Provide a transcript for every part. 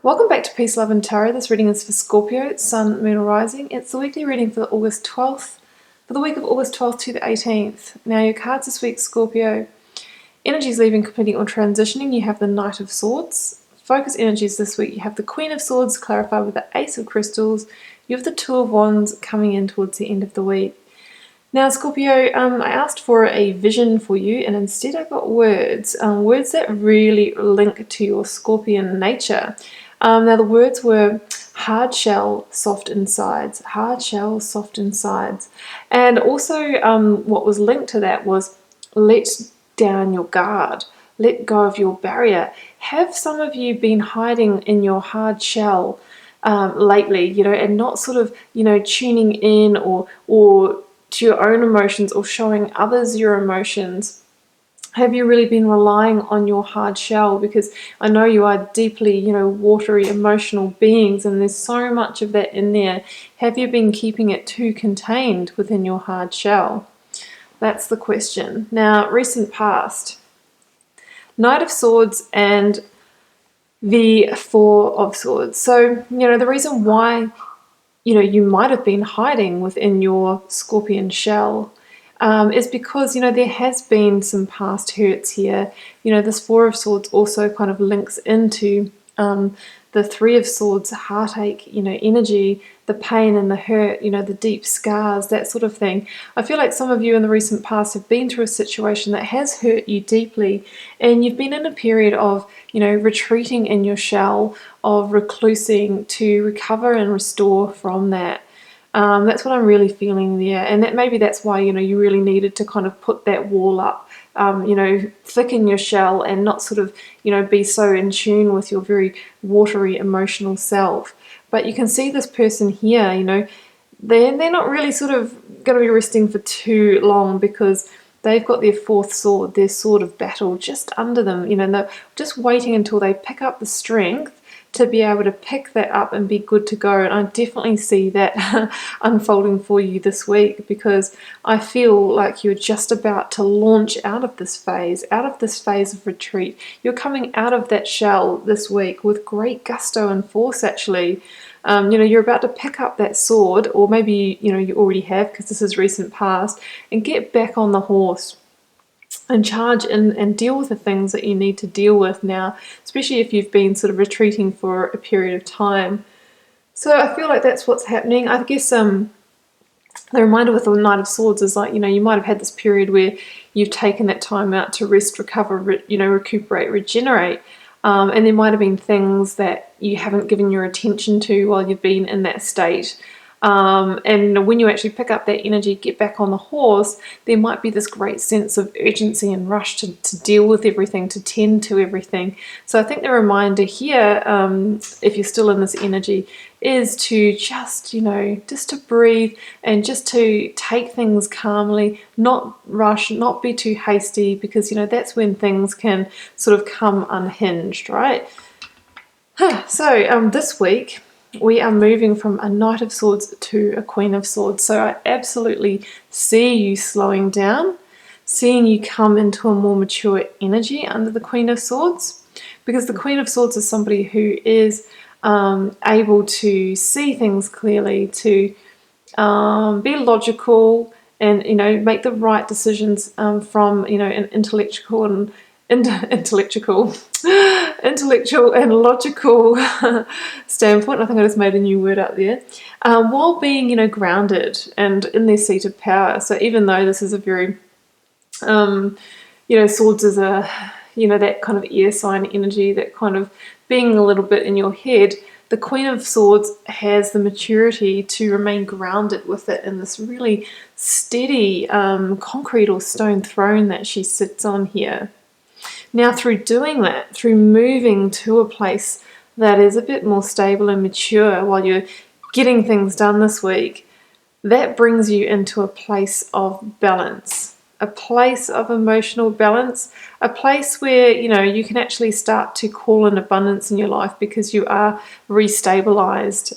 Welcome back to Peace, Love and Tarot. This reading is for Scorpio, Sun, Moon, or Rising. It's the weekly reading for August 12th, for the week of August 12th to the 18th. Now your cards this week, Scorpio. Energies leaving, completing, or transitioning. You have the Knight of Swords. Focus energies this week. You have the Queen of Swords clarified with the Ace of Crystals. You have the Two of Wands coming in towards the end of the week. Now, Scorpio, I asked for a vision for you, and instead I got words that really link to your Scorpion nature. Now, the words were hard shell, soft insides, hard shell, soft insides. And also what was linked to that was let down your guard, let go of your barrier. Have some of you been hiding in your hard shell lately, and not sort of, tuning in or to your own emotions or showing others your emotions? Have you really been relying on your hard shell? Because I know you are deeply, watery, emotional beings, and there's so much of that in there. Have you been keeping it too contained within your hard shell? That's the question. Now, recent past. Knight of Swords and the Four of Swords. So, the reason why you might have been hiding within your Scorpion shell is because, there has been some past hurts here. This Four of Swords also kind of links into the Three of Swords, heartache, energy, the pain and the hurt, the deep scars, that sort of thing. I feel like some of you in the recent past have been through a situation that has hurt you deeply, and you've been in a period of, retreating in your shell, of reclusing to recover and restore from that. That's what I'm really feeling there, and that maybe that's why you really needed to kind of put that wall up, thicken your shell, and not sort of be so in tune with your very watery emotional self. But you can see this person here, they're not really sort of going to be resting for too long, because they've got their fourth sword, their sword of battle, just under them. And they're just waiting until they pick up the strength to be able to pick that up and be good to go. And I definitely see that unfolding for you this week, because I feel like you're just about to launch out of this phase of retreat. You're coming out of that shell this week with great gusto and force, actually. You're about to pick up that sword, or maybe you already have, because this is recent past, and get back on the horse and charge and deal with the things that you need to deal with now, especially if you've been sort of retreating for a period of time. So I feel like that's what's happening. I guess the reminder with the Knight of Swords is like, you might have had this period where you've taken that time out to rest, recover, recuperate, regenerate. And there might have been things that you haven't given your attention to while you've been in that state. And when you actually pick up that energy, get back on the horse, there might be this great sense of urgency and rush to deal with everything, to tend to everything. So I think the reminder here, if you're still in this energy, is to just, just to breathe and just to take things calmly, not rush, not be too hasty, because, that's when things can sort of come unhinged, right? So this week, we are moving from a Knight of Swords to a Queen of Swords. So I absolutely see you slowing down, seeing you come into a more mature energy under the Queen of Swords, because the Queen of Swords is somebody who is able to see things clearly, to be logical, and make the right decisions from an intellectual and logical standpoint. I think I just made a new word up there. While being, grounded and in their seat of power. So even though this is a very, swords is a, that kind of air sign energy, that kind of being a little bit in your head, the Queen of Swords has the maturity to remain grounded with it in this really steady concrete or stone throne that she sits on here. Now, through doing that, through moving to a place that is a bit more stable and mature while you're getting things done this week, that brings you into a place of balance, a place of emotional balance, a place where, you can actually start to call in abundance in your life because you are restabilized.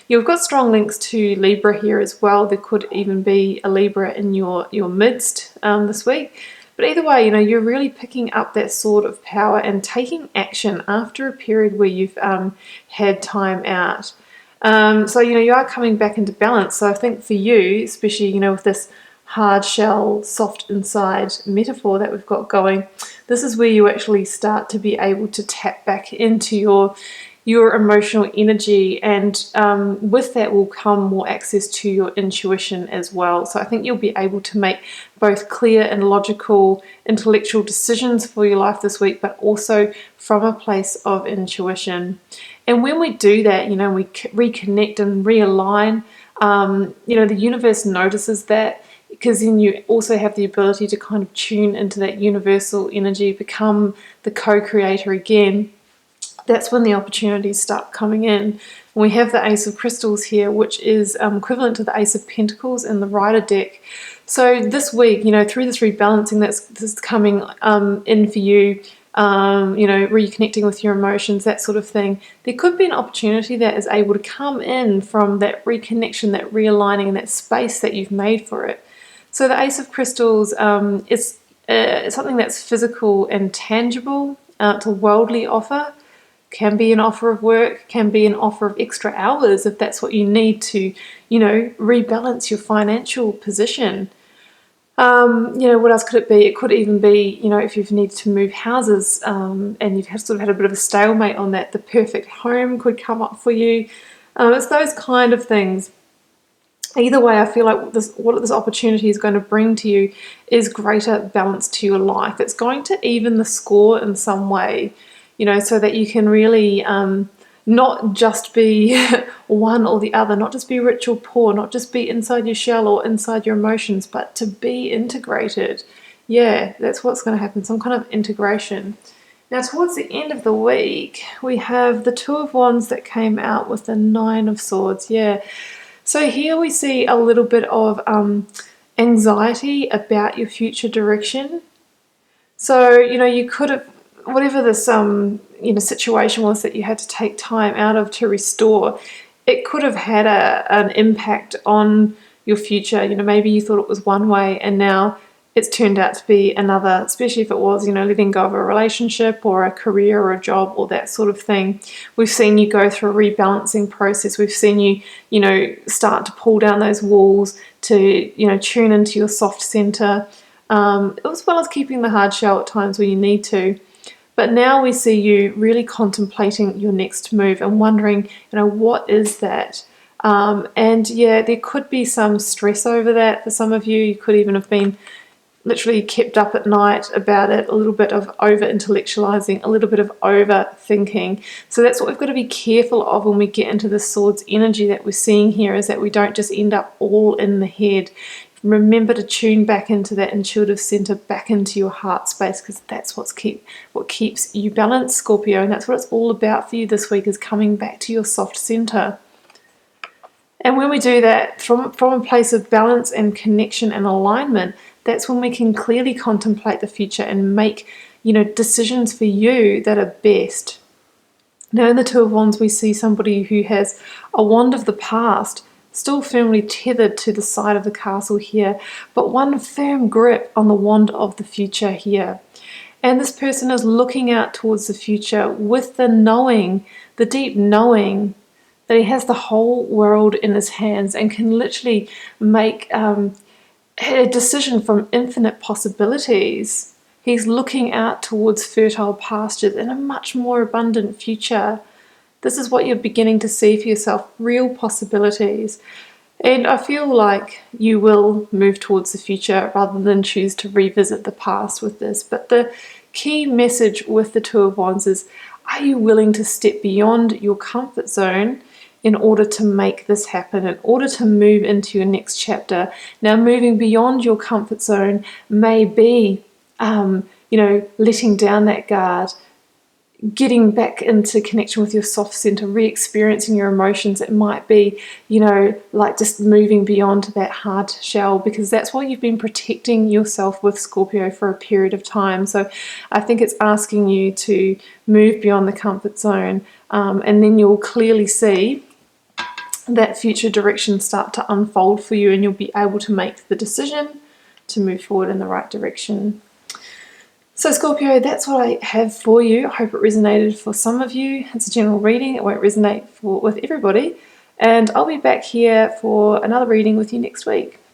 You've got strong links to Libra here as well. There could even be a Libra in your midst this week. But either way, you're really picking up that sword of power and taking action after a period where you've had time out. So, you are coming back into balance. So I think for you, especially, with this hard shell, soft inside metaphor that we've got going, this is where you actually start to be able to tap back into your emotional energy, and with that will come more access to your intuition as well. So I think you'll be able to make both clear and logical intellectual decisions for your life this week, but also from a place of intuition. And when we do that, we reconnect and realign, the universe notices that, because then you also have the ability to kind of tune into that universal energy, become the co-creator again. That's when the opportunities start coming in. We have the Ace of Crystals here, which is equivalent to the Ace of Pentacles in the Rider deck. So this week, through this rebalancing that's coming in for you, reconnecting with your emotions, that sort of thing, there could be an opportunity that is able to come in from that reconnection, that realigning, and that space that you've made for it. So the Ace of Crystals is something that's physical and tangible. It's a worldly offer. Can be an offer of work, can be an offer of extra hours if that's what you need to, rebalance your financial position. What else could it be? It could even be, if you've needed to move houses and you've sort of had a bit of a stalemate on that, the perfect home could come up for you. It's those kind of things. Either way, I feel like what this opportunity is going to bring to you is greater balance to your life. It's going to even the score in some way, so that you can really not just be one or the other, not just be rich or poor, not just be inside your shell or inside your emotions, but to be integrated. Yeah, that's what's going to happen, some kind of integration. Now, towards the end of the week, we have the Two of Wands that came out with the Nine of Swords. Yeah. So here we see a little bit of anxiety about your future direction. So, you could have, whatever this situation was that you had to take time out of to restore, it could have had an impact on your future. Maybe you thought it was one way and now it's turned out to be another, especially if it was, letting go of a relationship or a career or a job or that sort of thing. We've seen you go through a rebalancing process. We've seen you, start to pull down those walls to, tune into your soft center, as well as keeping the hard shell at times where you need to. But now we see you really contemplating your next move and wondering, what is that? And yeah, there could be some stress over that for some of you. You could even have been literally kept up at night about it, a little bit of over-intellectualizing, a little bit of overthinking. So that's what we've got to be careful of when we get into the Swords energy that we're seeing here, is that we don't just end up all in the head. Remember to tune back into that intuitive center, back into your heart space, because that's what keeps you balanced, Scorpio, and that's what it's all about for you this week, is coming back to your soft center. And when we do that from a place of balance and connection and alignment, that's when we can clearly contemplate the future and make, decisions for you that are best. Now in the Two of Wands, we see somebody who has a wand of the past, still firmly tethered to the side of the castle here, but one firm grip on the wand of the future here. And this person is looking out towards the future with the knowing, the deep knowing, that he has the whole world in his hands and can literally make a decision from infinite possibilities. He's looking out towards fertile pastures and a much more abundant future. This is what you're beginning to see for yourself, real possibilities. And I feel like you will move towards the future rather than choose to revisit the past with this. But the key message with the Two of Wands is, are you willing to step beyond your comfort zone in order to make this happen, in order to move into your next chapter? Now, moving beyond your comfort zone may be, letting down that guard, getting back into connection with your soft center, re-experiencing your emotions. It might be, like just moving beyond that hard shell, because that's what you've been protecting yourself with, Scorpio, for a period of time. So I think it's asking you to move beyond the comfort zone, and then you'll clearly see that future direction start to unfold for you, and you'll be able to make the decision to move forward in the right direction. So Scorpio, that's what I have for you. I hope it resonated for some of you. It's a general reading. It won't resonate with everybody. And I'll be back here for another reading with you next week.